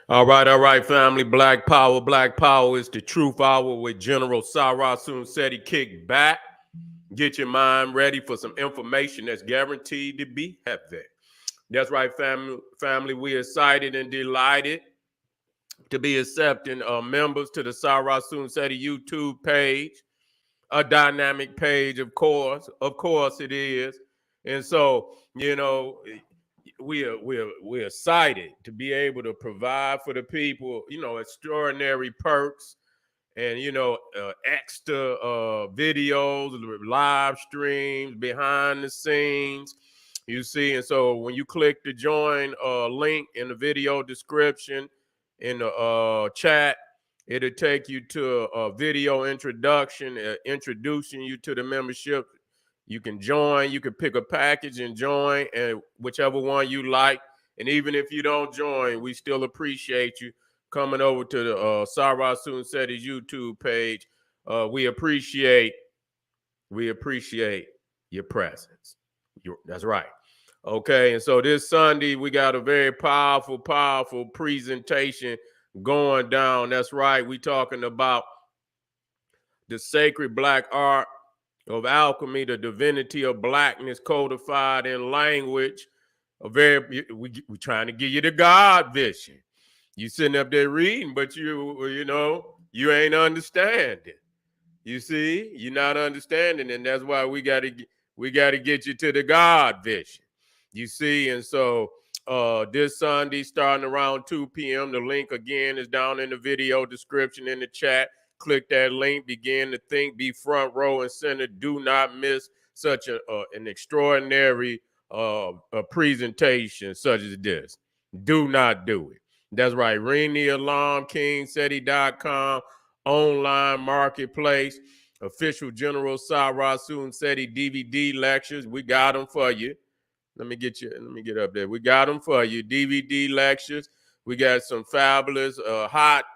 All right, family. Black Power is the truth hour with General Sarah Seti. Kick back. Get your mind ready for some information that's guaranteed to be heavy. That's right, family. Family, we're excited and delighted to be accepting members to the Sarah Seti YouTube page. A dynamic page, of course. Of course it is. And so, we're excited to be able to provide for the people, extraordinary perks and extra videos, live streams, behind the scenes. You see, and so when you click the join link in the video description in the chat, it'll take you to a video introduction, introducing you to the membership. You can join, you can pick a package and join, and whichever one you like. And even if you don't join, we still appreciate you coming over to the Sarah Seti's YouTube page. We appreciate your presence. That's right. Okay, and so this Sunday we got a very powerful presentation going down. That's right. We talking about the sacred black art of alchemy, the divinity of blackness codified in language. We trying to give you the God vision. You sitting up there reading, but you ain't understanding. You see, you're not understanding, and that's why we got to get you to the God vision. You see, and so this Sunday, starting around 2 p.m., the link again is down in the video description in the chat. Click that link, begin to think, be front row and center. Do not miss such an extraordinary presentation such as this. Do not do it. That's right. Ring the alarm, kingseti.com, online marketplace, official General Sarah Seti DVD lectures. We got them for you. Let me get up there. We got them for you. DVD lectures. We got some fabulous hot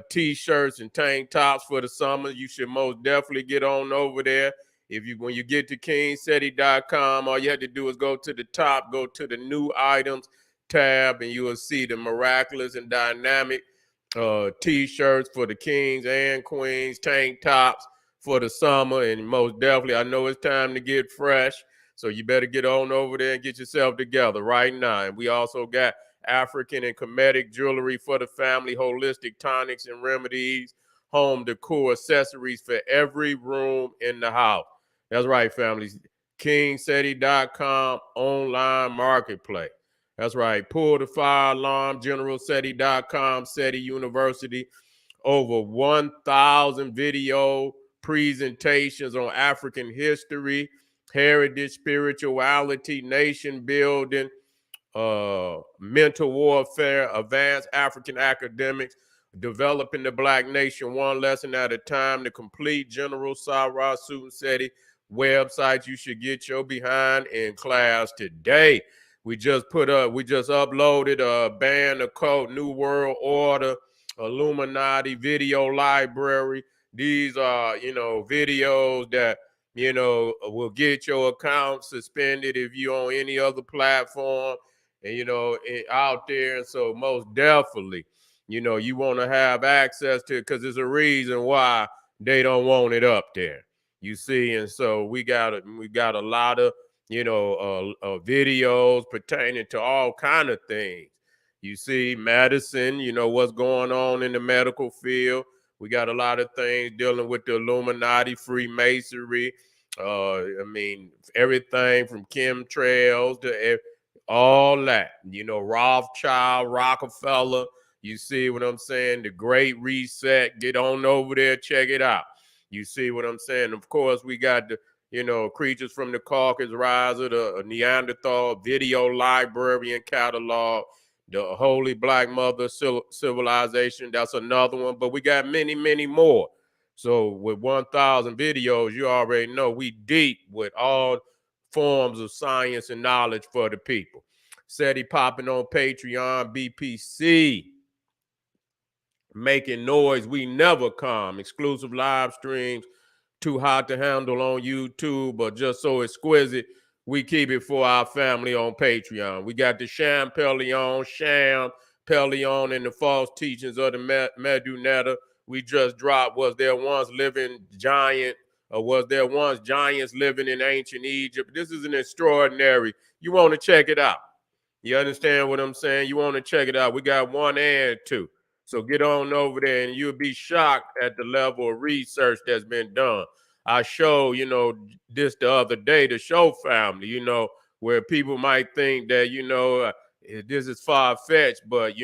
t-shirts and tank tops for the summer. You should most definitely get on over there. When you get to kingseti.com, all you have to do is go to the top, go to the new items tab, and you will see the miraculous and dynamic t-shirts for the kings and queens, tank tops for the summer. And most definitely, I know it's time to get fresh. So you better get on over there and get yourself together right now. And we also got African and Kemetic jewelry for the family, holistic tonics and remedies, home decor accessories for every room in the house. That's right, families. kingseti.com online marketplace. That's right. Pull the fire alarm, generalseti.com, SETI University. Over 1,000 video presentations on African history, heritage, spirituality, nation building, mental warfare, advanced African academics, developing the black nation one lesson at a time. The complete General Sarah Seti website. You should get your behind in class today. We just uploaded a band, a cult, New World Order, Illuminati video library. These are, videos that, will get your account suspended if you on any other platform and, out there. And so most definitely, you want to have access to it because there's a reason why they don't want it up there. You see, and so we got a lot of videos pertaining to all kind of things. You see, medicine, what's going on in the medical field. We got a lot of things dealing with the Illuminati, Freemasonry. Everything from chemtrails to all that. Rothschild, Rockefeller. You see what I'm saying? The Great Reset. Get on over there, check it out. You see what I'm saying? Of course, we got the creatures from the Caucasus, Rise of the Neanderthal, video library and catalog, the Holy Black Mother Civilization. That's another one. But we got many, many more. So with 1,000 videos, you already know we deep with all forms of science and knowledge for the people. SETI popping on Patreon, BPC. Making noise, we never come. Exclusive live streams, too hot to handle on YouTube, but just so exquisite, we keep it for our family on Patreon. We got the Champellion, Sham Pelion and the false teachings of the Medunetta. We just dropped, was there once living giant, or was there once giants living in ancient Egypt? This is an extraordinary. You want to check it out. You understand what I'm saying? You want to check it out. We got 1 and 2. So get on over there and you'll be shocked at the level of research that's been done. I showed, this the other day, the show family, where people might think that, this is far-fetched, but,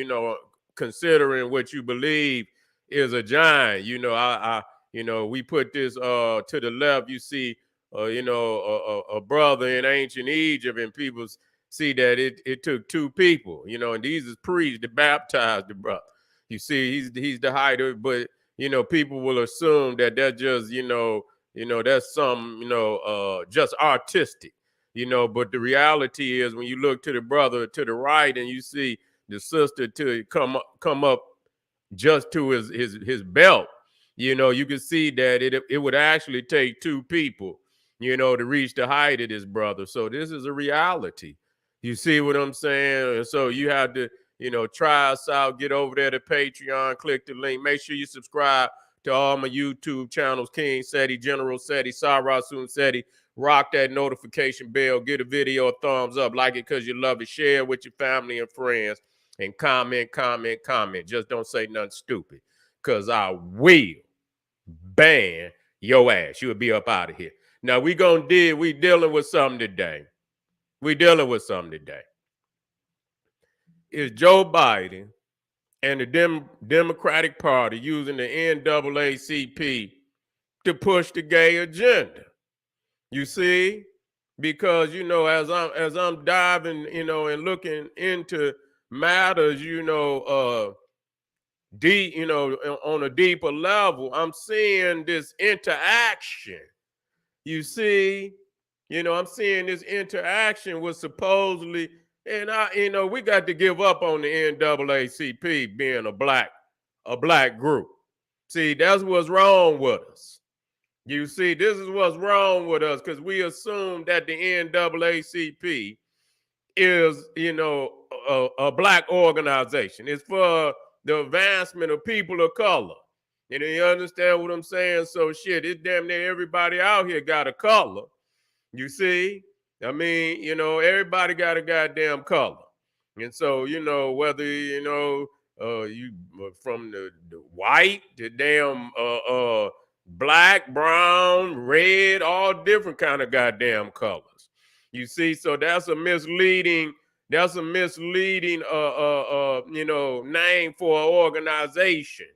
considering what you believe is a giant, we put this to the left, you see, a brother in ancient Egypt, and people see that it took 2 people, and these is priests to baptize the brother. You see, he's the hider, but people will assume that that's just, that's some, just artistic, but the reality is when you look to the brother to the right and you see the sister to come up just to his belt, you can see that it would actually take 2 people, to reach the height of this brother. So this is a reality. You see what I'm saying? And so you have to, try us out, get over there to Patreon, click the link. Make sure you subscribe to all my YouTube channels, King Seti, General Seti, Sarasun Seti. Rock that notification bell, get a video a thumbs up, like it because you love it, share it with your family and friends, and comment. Just don't say nothing stupid, because I will ban your ass. You'll be up out of here. Now we dealing with something today. Is Joe Biden and the Democratic Party using the NAACP to push the gay agenda. You see, because as I'm diving, and looking into matters, deep, on a deeper level, I'm seeing this interaction. You see, I'm seeing this interaction with supposedly, and we got to give up on the NAACP being a black group. See, that's what's wrong with us. You see, this is what's wrong with us, because we assume that the NAACP is, a black organization. It's for the advancement of people of color. You understand what I'm saying? So shit, it's damn near everybody out here got a color. You see? I mean, everybody got a goddamn color. And so, whether, you from the white to damn black, brown, red, all different kind of goddamn colors. You see, so that's a misleading name for an organization.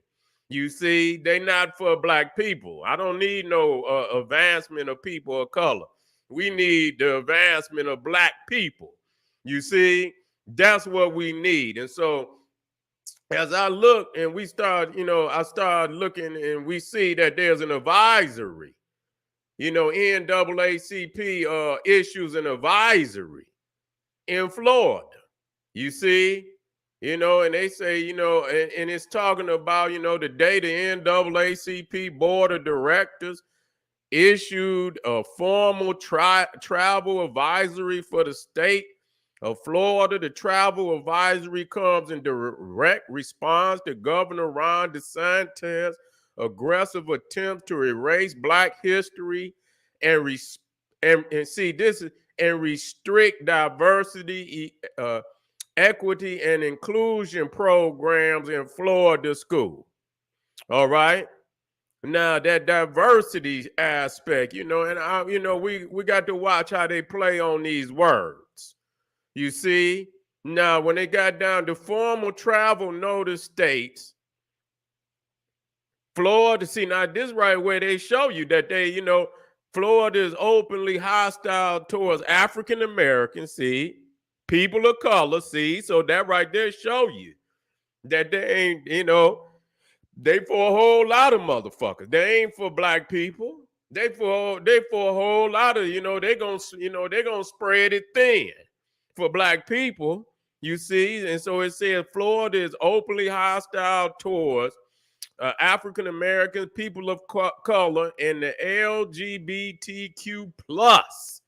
You see, they not for black people. I don't need no advancement of people of color. We need the advancement of black people. You see, that's what we need. And so as I look and I start looking and we see that there's an advisory, NAACP issues an advisory in Florida. You see, and they say, and it's talking about, the day the NAACP board of directors issued a formal travel advisory for the state of Florida. The travel advisory comes in direct response to Governor Ron DeSantis' aggressive attempt to erase Black history and restrict diversity, equity, and inclusion programs in Florida school. All right. Now that diversity aspect, and we got to watch how they play on these words. You see, now when they got down to formal travel notice states, Florida, see, now this right where they show you that they, Florida is openly hostile towards African Americans, see, people of color, see, so that right there show you that they ain't, they for a whole lot of motherfuckers. They ain't for black people. They for a whole lot of, they're gonna spread it thin for black people, you see. And so it says Florida is openly hostile towards African Americans, people of color, and the LGBTQ plus,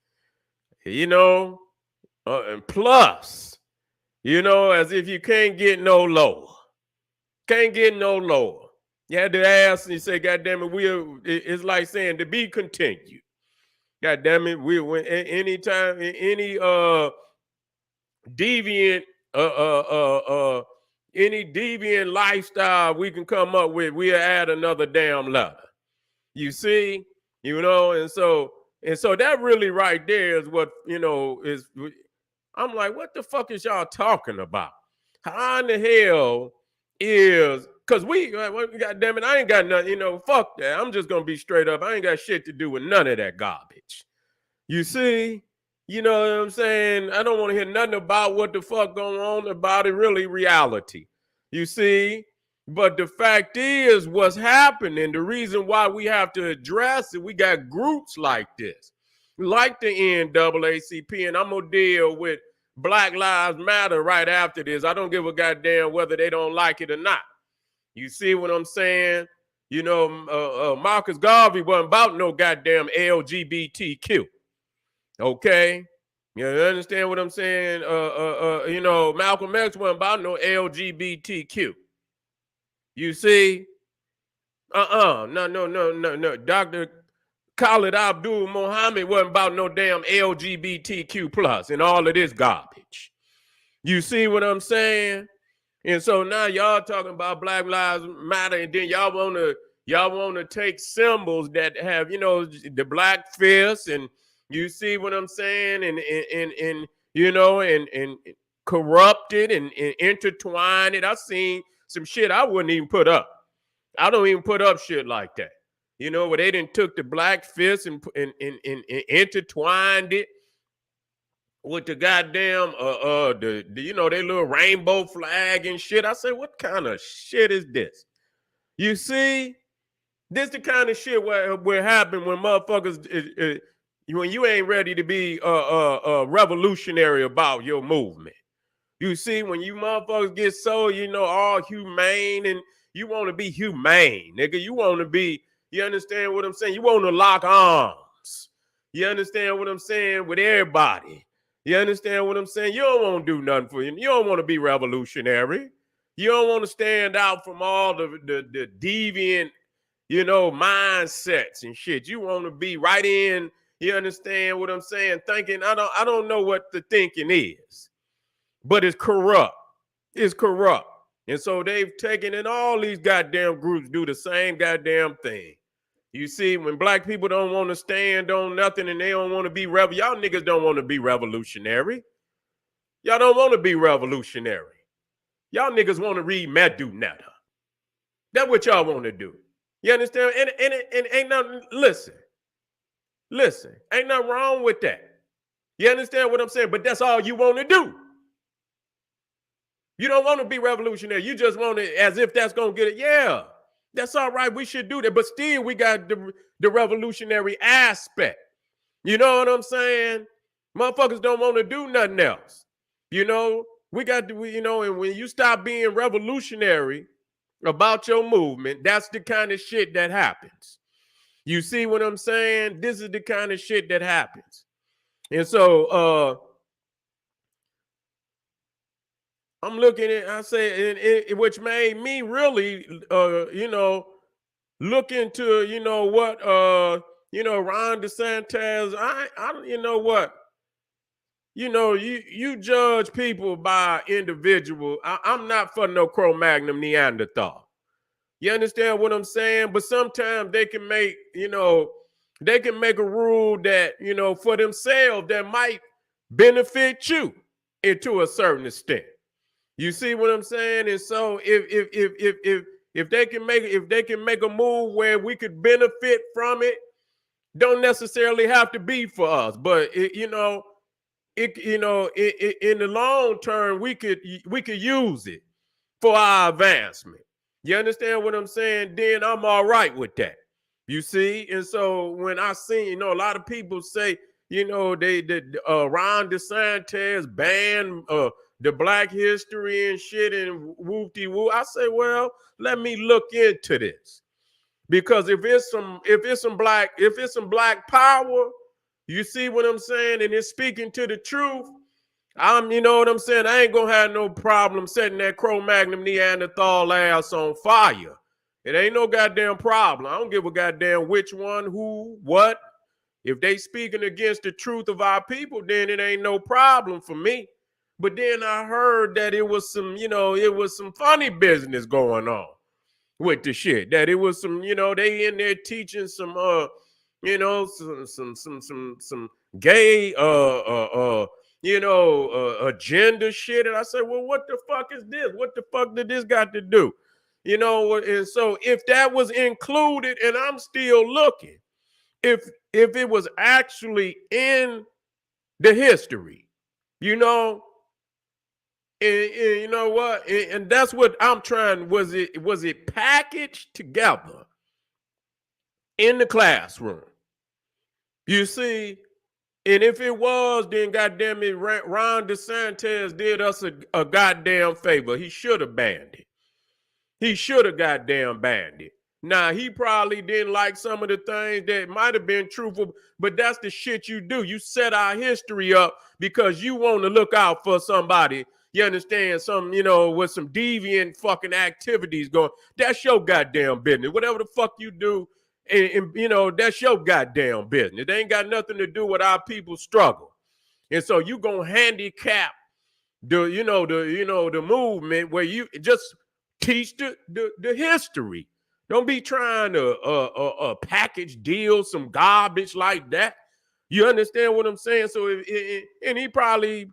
and plus. As if you can't get no lower. Can't get no lower. You had to ask and you say, God damn it, it's like saying to be continued. God damn it, anytime any deviant any deviant lifestyle we can come up with, we'll add another damn letter. You see, and so that really right there is what is. I'm like, what the fuck is y'all talking about? How in the hell is, because God damn it, I ain't got nothing, fuck that. I'm just gonna be straight up. I ain't got shit to do with none of that garbage. You see, you know what I'm saying? I don't want to hear nothing about what the fuck going on about it, really reality. You see? But the fact is, what's happening, the reason why we have to address it, we got groups like this, like the NAACP, and I'm going to deal with Black Lives Matter right after this. I don't give a goddamn whether they don't like it or not. You see what I'm saying? Marcus Garvey wasn't about no goddamn LGBTQ. Okay? You understand what I'm saying? Malcolm X wasn't about no LGBTQ. You see? No. Dr. Khalid Abdul Muhammad wasn't about no damn LGBTQ plus and all of this garbage. You see what I'm saying? And so now y'all talking about Black Lives Matter, and then y'all want to take symbols that have, the black fist, and you see what I'm saying, and corrupt it and intertwine it. I seen some shit I wouldn't even put up. I don't even put up shit like that. Where they didn't took the black fist and intertwined it with the goddamn they little rainbow flag and shit. I say, what kind of shit is this? You see, this the kind of shit where happen when motherfuckers when you ain't ready to be revolutionary about your movement. You see, when you motherfuckers get so all humane, and you want to be humane, nigga. You want to be. You understand what I'm saying? You want to lock arms. You understand what I'm saying with everybody. You understand what I'm saying? You don't want to do nothing for you. You don't want to be revolutionary. You don't want to stand out from all the deviant, mindsets and shit. You want to be right in. You understand what I'm saying? Thinking, I don't know what the thinking is, but it's corrupt. It's corrupt. And so they've taken, and all these goddamn groups do the same goddamn thing. You see, when black people don't want to stand on nothing and they don't want to be y'all niggas don't want to be revolutionary. Y'all don't want to be revolutionary. Y'all niggas want to read Medu Netta. That's what y'all want to do. You understand? And ain't nothing, listen, ain't nothing wrong with that. You understand what I'm saying? But that's all you want to do. You don't want to be revolutionary. You just want it as if that's going to get it. Yeah. That's all right. We should do that. But still, we got the revolutionary aspect. You know what I'm saying? Motherfuckers don't want to do nothing else. We got to, and when you stop being revolutionary about your movement, that's the kind of shit that happens. You see what I'm saying? This is the kind of shit that happens. And so, I'm looking at, I say, which made me really, look into, what, Ron DeSantis, you judge people by individual. I'm not for no Cro-Magnon Neanderthal. You understand what I'm saying? But sometimes they can make, they can make a rule that, for themselves that might benefit you to a certain extent. You see what I'm saying? And so if they can make a move where we could benefit from it, don't necessarily have to be for us, but in the long term we could use it for our advancement. You understand what I'm saying? Then I'm all right with that. You see? And so when I see, a lot of people say, Ron DeSantis banned the Black history and shit and whoop-de-whoop. I say, well, let me look into this. Because if it's some black power, you see what I'm saying, and it's speaking to the truth, You know what I'm saying? I ain't gonna have no problem setting that Cro-Magnon Neanderthal ass on fire. It ain't no goddamn problem. I don't give a goddamn which one, who, what. If they speaking against the truth of our people, then it ain't no problem for me. But then I heard that it was some, it was some funny business going on with the shit. That it was some, they in there teaching some some gay agenda shit. And I said, well, what the fuck is this? What the fuck did this got to do? And so if that was included, and I'm still looking, if it was actually in the history, you know, and you know what? And that's what I'm trying. Was it packaged together in the classroom? You see, and if it was, then goddamn it, Ron DeSantis did us a goddamn favor. He should have banned it. He should have goddamn banned it. Now, he probably didn't like some of the things that might have been truthful, but that's the shit you do. You set our history up because you want to look out for somebody, you understand, with some deviant fucking activities going. That's your goddamn business. Whatever the fuck you do, and that's your goddamn business. It ain't got nothing to do with our people's struggle. And so you gonna handicap the movement where you just teach the history. Don't be trying to package deal some garbage like that. You understand what I'm saying? So and he probably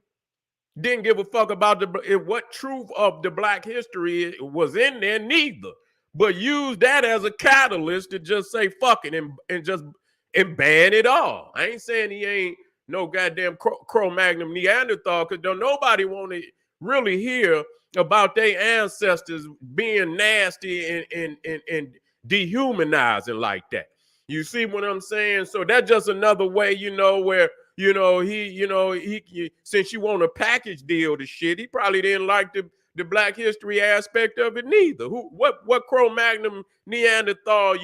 didn't give a fuck about what truth of the black history was in there neither, but use that as a catalyst to just say fuck it and ban it all. I ain't saying he ain't no goddamn Cro-Magnon Neanderthal, because don't nobody want to really hear about their ancestors being nasty and dehumanizing like that. You see what I'm saying? So that's just another way, where he since you want a package deal to shit, he probably didn't like the black history aspect of it neither. What Cro-Magnon Neanderthal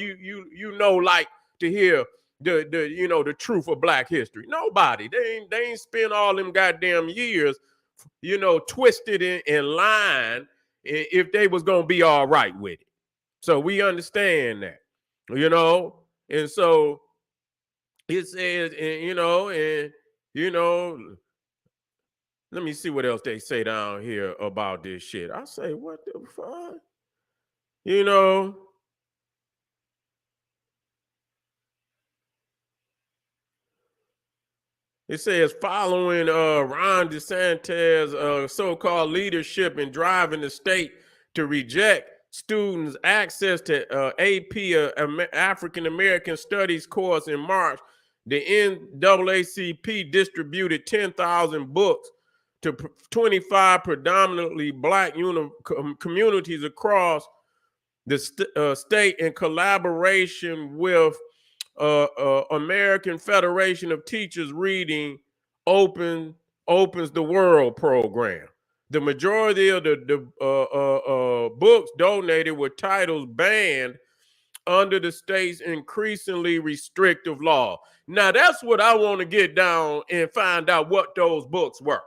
like to hear the truth of black history? Nobody. They ain't spent all them goddamn years twisted and lying if they was gonna be all right with it. So we understand that, and so it says, let me see what else they say down here about this shit. I say, what the fuck? It says following Ron DeSantis' so-called leadership in driving the state to reject students' access to AP African American Studies course in March, the NAACP distributed 10,000 books to 25 predominantly black communities across the state in collaboration with American Federation of Teachers Reading opens the World program. The majority of the books donated were titles banned under the state's increasingly restrictive law. Now that's what I want to get down and find out what those books were.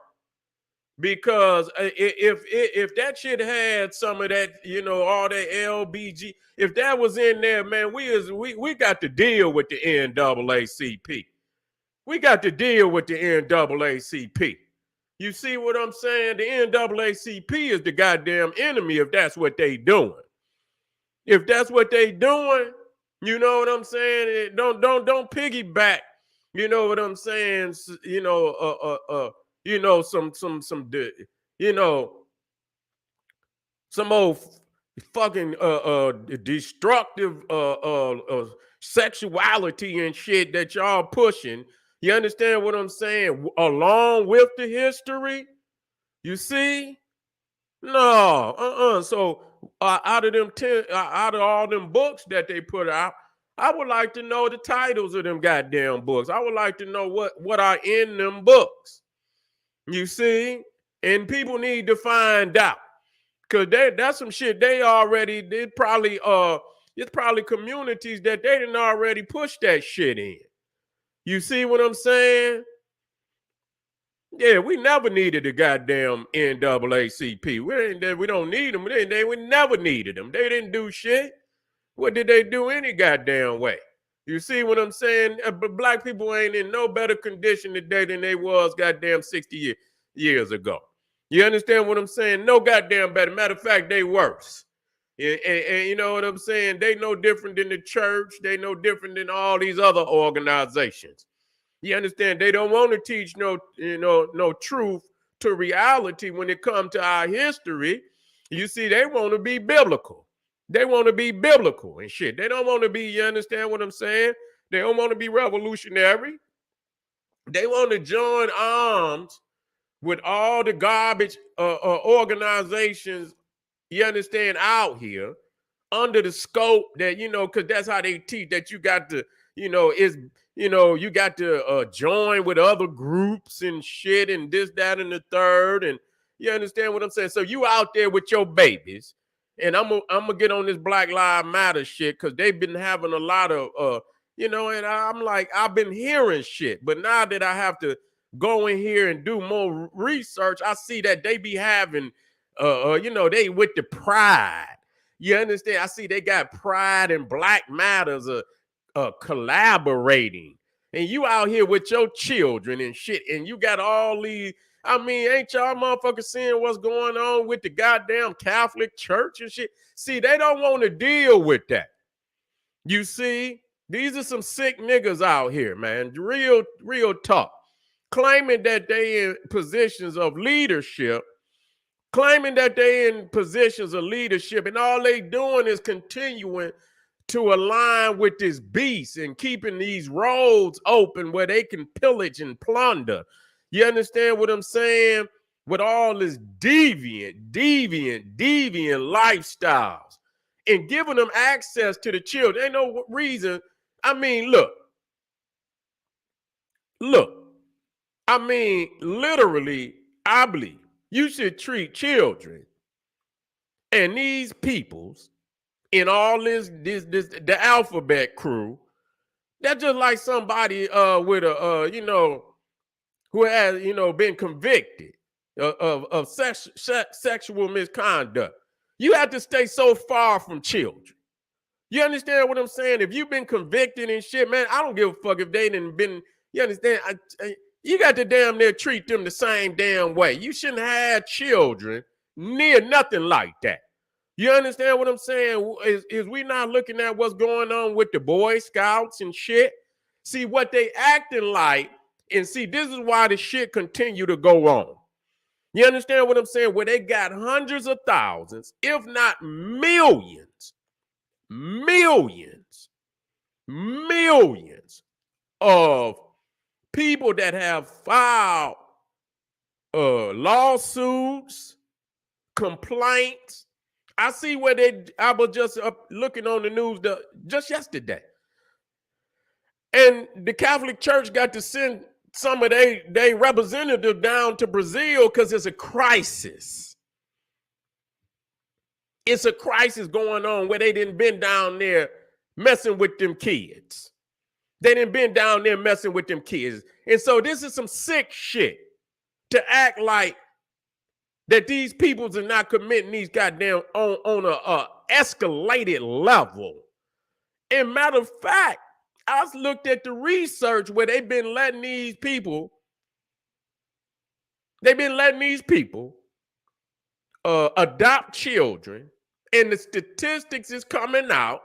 Because if that shit had some of that, all that LBG, if that was in there, man, we got to deal with the NAACP. We got to deal with the NAACP. You see what I'm saying? The NAACP is the goddamn enemy if that's what they doing. If that's what they doing, you know what I'm saying? Don't piggyback. You know what I'm saying? Some some old fucking destructive sexuality and shit that y'all pushing. You understand what I'm saying? Along with the history, you see? No, So out of all them books that they put out, I would like to know the titles of them goddamn books. I would like to know what are in them books. You see? And people need to find out. Cause that's some shit it's probably communities that they didn't already push that shit in. You see what I'm saying? Yeah, we never needed the goddamn NAACP. We don't need them. We never needed them. They didn't do shit. What did they do any goddamn way? You see what I'm saying? But black people ain't in no better condition today than they was goddamn 60 years ago. You understand what I'm saying? No goddamn better. Matter of fact, they worse. And you know what I'm saying? They no different than the church. They no different than all these other organizations. You understand? They don't want to teach no truth to reality when it comes to our history. You see, they want to be biblical. They want to be biblical and shit. They don't want to be, you understand what I'm saying? They don't want to be revolutionary. They want to join arms with all the garbage organizations, you understand, out here under the scope that, because that's how they teach that you got to, you got to join with other groups and shit and this, that, and the third. And you understand what I'm saying? So you out there with your babies, and I'm gonna get on this Black Lives Matter shit because they've been having a lot of, and I'm like, I've been hearing shit, but now that I have to go in here and do more research, I see that they be having, they with the pride. You understand? I see they got pride and Black Matters collaborating. And you out here with your children and shit, and you got all these. I mean, ain't y'all motherfuckers seeing what's going on with the goddamn Catholic Church and shit? See, they don't want to deal with that. You see, these are some sick niggas out here, man. Real talk. Claiming that they in positions of leadership, and all they doing is continuing to align with this beast and keeping these roads open where they can pillage and plunder. You understand what I'm saying? With all this deviant lifestyles and giving them access to the children. Ain't no reason. I mean, look. I mean, literally, I believe you should treat children and these peoples in all this the alphabet crew. That's just like somebody with a who has been convicted of sexual misconduct. You have to stay so far from children. You understand what I'm saying? If you've been convicted and shit, man, I don't give a fuck if they didn't been. You understand? You got to damn near treat them the same damn way. You shouldn't have children near nothing like that. You understand what I'm saying? Is we not looking at what's going on with the Boy Scouts and shit? See what they acting like, and see, this is why the shit continue to go on. You understand what I'm saying? Where they got hundreds of thousands, if not millions of people that have filed lawsuits, complaints. I see where I was just looking on the news just yesterday. And the Catholic Church got to send some of their representative down to Brazil because it's a crisis. It's a crisis going on where they didn't been down there messing with them kids. They didn't been down there messing with them kids. And so this is some sick shit to act like that these peoples are not committing these goddamn on a escalated level. And matter of fact, I looked at the research where they've been letting these people adopt children, and the statistics is coming out.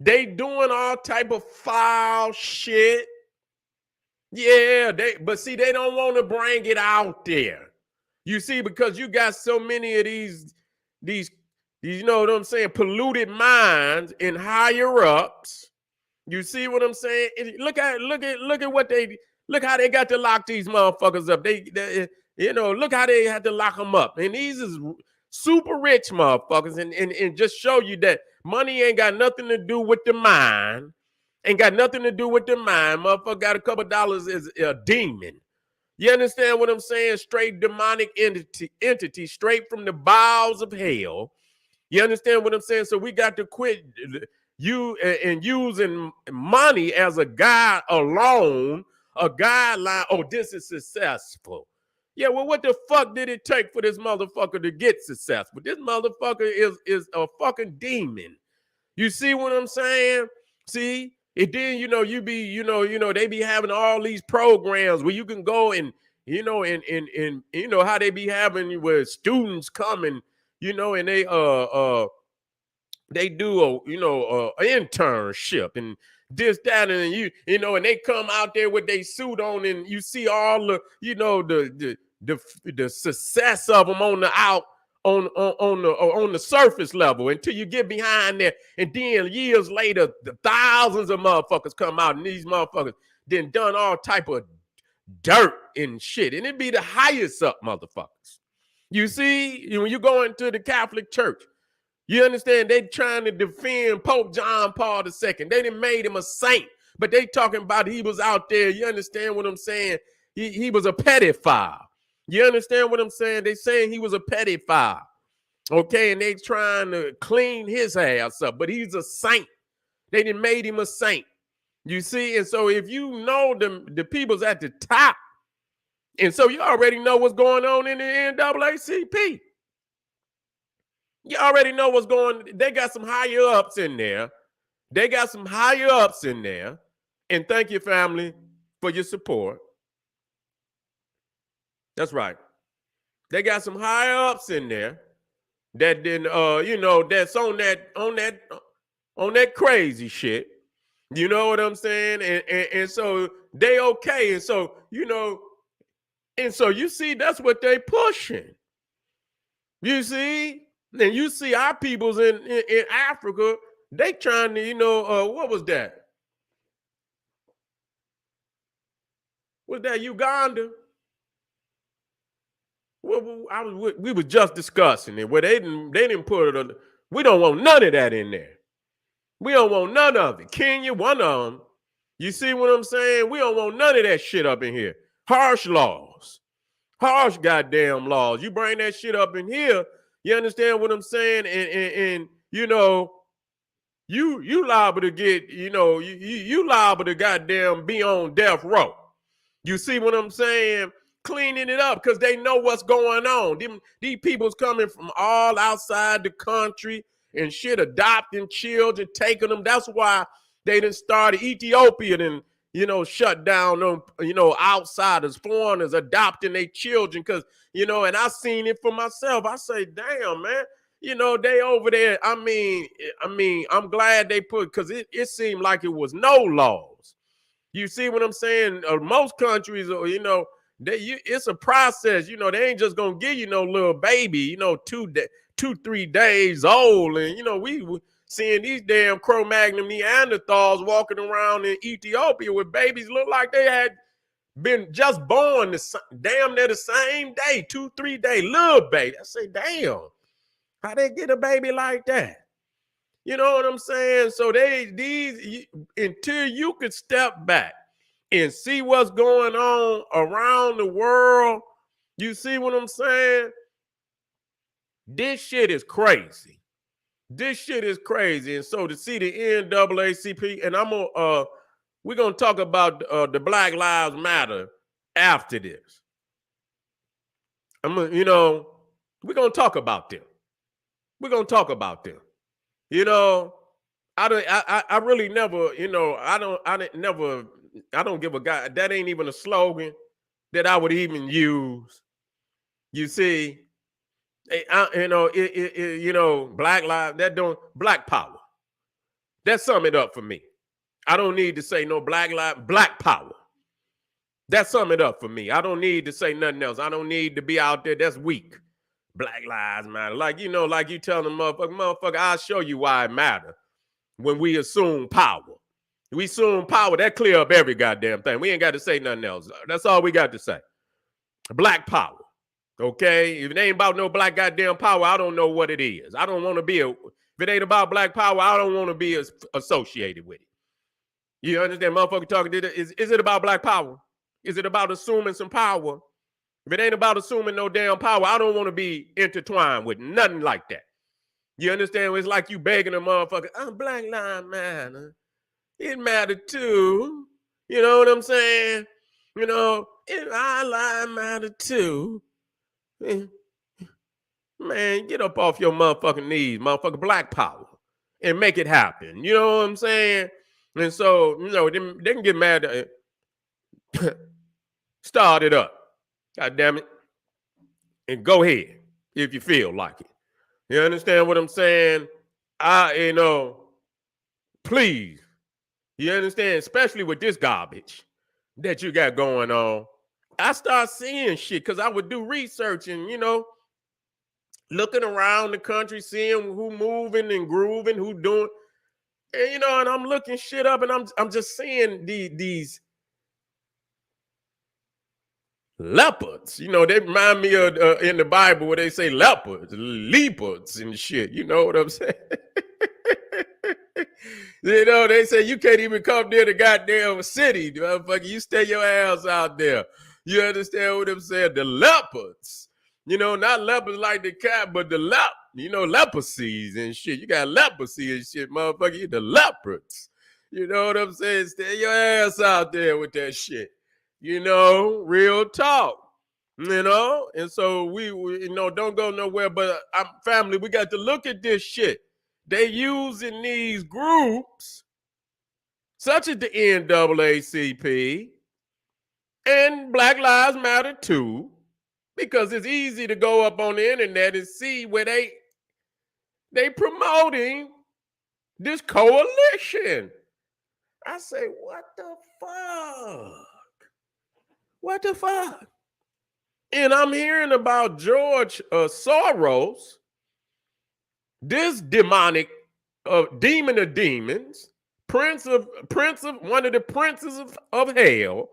They doing all type of foul shit. Yeah, but see, they don't want to bring it out there. You see, because you got so many of these, you know what I'm saying, polluted minds in higher ups. You see what I'm saying? Look at how they got to lock these motherfuckers up. They look how they had to lock them up. And these is super rich motherfuckers, and just show you that money ain't got nothing to do with the mind. Ain't got nothing to do with the mind. Motherfucker got a couple dollars as a demon. You understand what I'm saying? Straight demonic entity, straight from the bowels of hell. You understand what I'm saying? So we got to quit using money as a guide alone, a guideline. Oh, this is successful. Yeah, well, what the fuck did it take for this motherfucker to get successful? This motherfucker is a fucking demon. You see what I'm saying? See? And then, they be having all these programs where you can go and, how they be having where students come and, and they do a internship and this, that, and and they come out there with their suit on and you see all the, the success of them on the on the surface level until you get behind there. And then years later, the thousands of motherfuckers come out and these motherfuckers then done all type of dirt and shit. And it be the highest up motherfuckers. You see, when you go into the Catholic Church, you understand they trying to defend Pope John Paul II. They done made him a saint, but they talking about he was out there. You understand what I'm saying? He was a pedophile. You understand what I'm saying? They saying he was a pedophile. Okay, and they trying to clean his ass up, but he's a saint. They done made him a saint. You see, and so if you know the people's at the top, and so you already know what's going on in the NAACP. You already know what's going. They got some higher ups in there. They got some higher ups in there. And thank you, family, for your support. That's right. They got some higher ups in there that then that's on that crazy shit. You know what I'm saying? And so they okay. And so, and so you see, that's what they pushing. You see? And you see our peoples in Africa, they trying to, what was that? Was that Uganda? Well, we was just discussing it where they didn't put it. We don't want none of that in there. We don't want none of it. Kenya, one of them. You see what I'm saying? We don't want none of that shit up in here. Harsh laws. Harsh goddamn laws. You bring that shit up in here, you understand what I'm saying? And you liable to get, you liable to goddamn be on death row. You see what I'm saying? Cleaning it up because they know what's going on. These people's coming from all outside the country and shit, adopting children, taking them. That's why they done started Ethiopia and, shut down on, outsiders, foreigners adopting their children because, and I seen it for myself. I say, damn, man, they over there. I mean, I'm glad they put, because it seemed like it was no laws. You see what I'm saying? Most countries, it's a process. They ain't just gonna give you no little baby, 2-3 days old, and we seeing these damn Cro-Magnon Neanderthals walking around in Ethiopia with babies look like they had been just born damn near the same day, 2-3 day little baby. I say, damn, how they get a baby like that? You know what I'm saying? So until you could step back and see what's going on around the world, you see what I'm saying? This shit is crazy. This shit is crazy. And so to see the NAACP, and we're gonna talk about the Black Lives Matter after this. We're gonna talk about them. We're gonna talk about them. I really never, I don't give a god. That ain't even a slogan that I would even use. You see, Black Lives, Black Power. That sum it up for me. I don't need to say no Black Lives, Black Power. That sum it up for me. I don't need to say nothing else. I don't need to be out there. That's weak. Black Lives Matter. Like you telling them, motherfucker, I'll show you why it matters when we assume power. We assume power, that clear up every goddamn thing. We ain't got to say nothing else. That's all we got to say. Black power. Okay? If it ain't about no black goddamn power, I don't know what it is. I don't want to be if it ain't about black power, I don't want to be associated with it. You understand, motherfucker talking to is it about black power? Is it about assuming some power? If it ain't about assuming no damn power, I don't want to be intertwined with nothing like that. You understand? It's like you begging a motherfucker, Black Lives Matter. It mattered too. You know what I'm saying? and our lives matter too. Man, get up off your motherfucking knees, motherfucking black power, and make it happen. You know what I'm saying? And so, they can get mad at it. Start it up. God damn it. And go ahead if you feel like it. You understand what I'm saying? Please. You understand? Especially with this garbage that you got going on. I start seeing shit because I would do research and, looking around the country, seeing who moving and grooving, who doing, and and I'm looking shit up, and I'm just seeing these leopards. They remind me of in the Bible where they say leopards, leopards, and shit. You know what I'm saying? They say you can't even come near the goddamn city, motherfucker. You stay your ass out there. You understand what I'm saying? The leopards. Not leopards like the cat, but the leprosies and shit. You got leprosy and shit, motherfucker. You the leopards. You know what I'm saying? Stay your ass out there with that shit. Real talk. And so we don't go nowhere. But family, we got to look at this shit. They using these groups, such as the NAACP and Black Lives Matter too, because it's easy to go up on the internet and see where they promoting this coalition. I say, what the fuck? What the fuck? And I'm hearing about George Soros, this demonic demon of demons, prince of one of the princes of hell,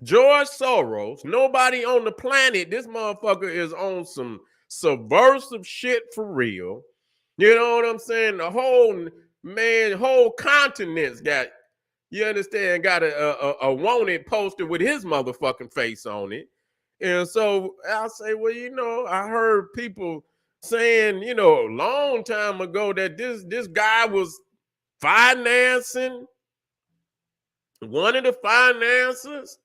George Soros. Nobody on the planet, this motherfucker is on some subversive shit for real. You know what I'm saying? The whole continent's got, you understand, got a wanted poster with his motherfucking face on it. And so I'll say, well, I heard people saying, a long time ago that this guy was financing, one of the financiers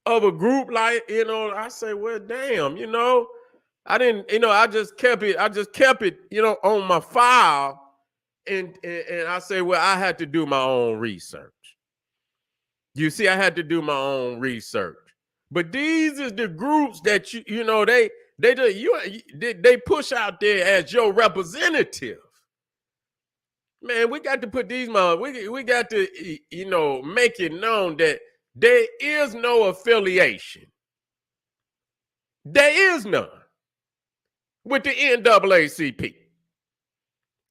of a group like, I say, well, damn, I didn't, I just kept it, on my file. And I say, well, I had to do my own research. You see, I had to do my own research. But these is the groups that they push out there as your representative. Man, we got to put these we got to make it known that there is no affiliation. There is none with the NAACP.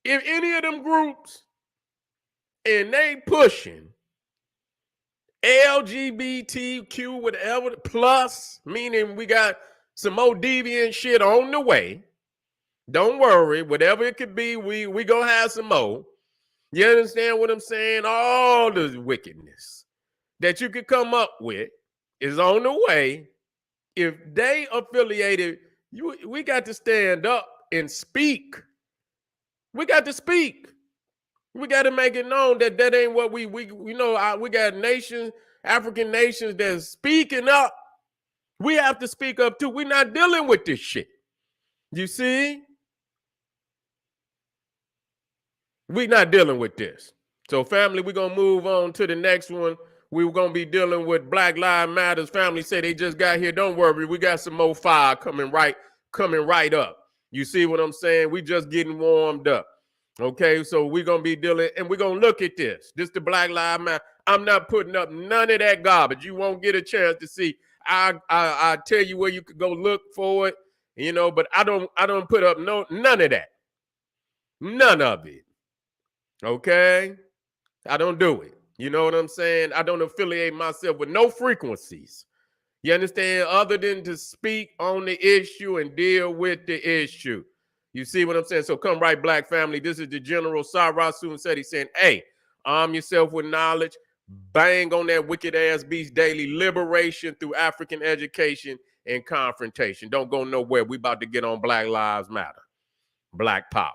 If any of them groups and they pushing LGBTQ, whatever, plus, meaning we got some more deviant shit on the way. Don't worry, whatever it could be, we gonna have some more. You understand what I'm saying? All the wickedness that you could come up with is on the way. If they affiliated, we got to stand up and speak. We got to speak. We got to make it known that ain't what we got nations, African nations that's speaking up. We have to speak up too. We're not dealing with this shit. You see? We're not dealing with this. So family, we're going to move on to the next one. We're going to be dealing with Black Lives Matters. Family say they just got here. Don't worry. We got some more fire coming right up. You see what I'm saying? We just getting warmed up. Okay, so we're going to be dealing, and we're going to look at this. This the Black Lives Matter. I'm not putting up none of that garbage. You won't get a chance to see. I tell you where you could go look for it, but I don't put up none of that. None of it. Okay? I don't do it. You know what I'm saying? I don't affiliate myself with no frequencies. You understand? Other than to speak on the issue and deal with the issue. You see what I'm saying? So come right, Black family. This is the General Sarasun said. He's saying, hey, arm yourself with knowledge. Bang on that wicked ass beast daily. Liberation through African education and confrontation. Don't go nowhere. We about to get on Black Lives Matter. Black power.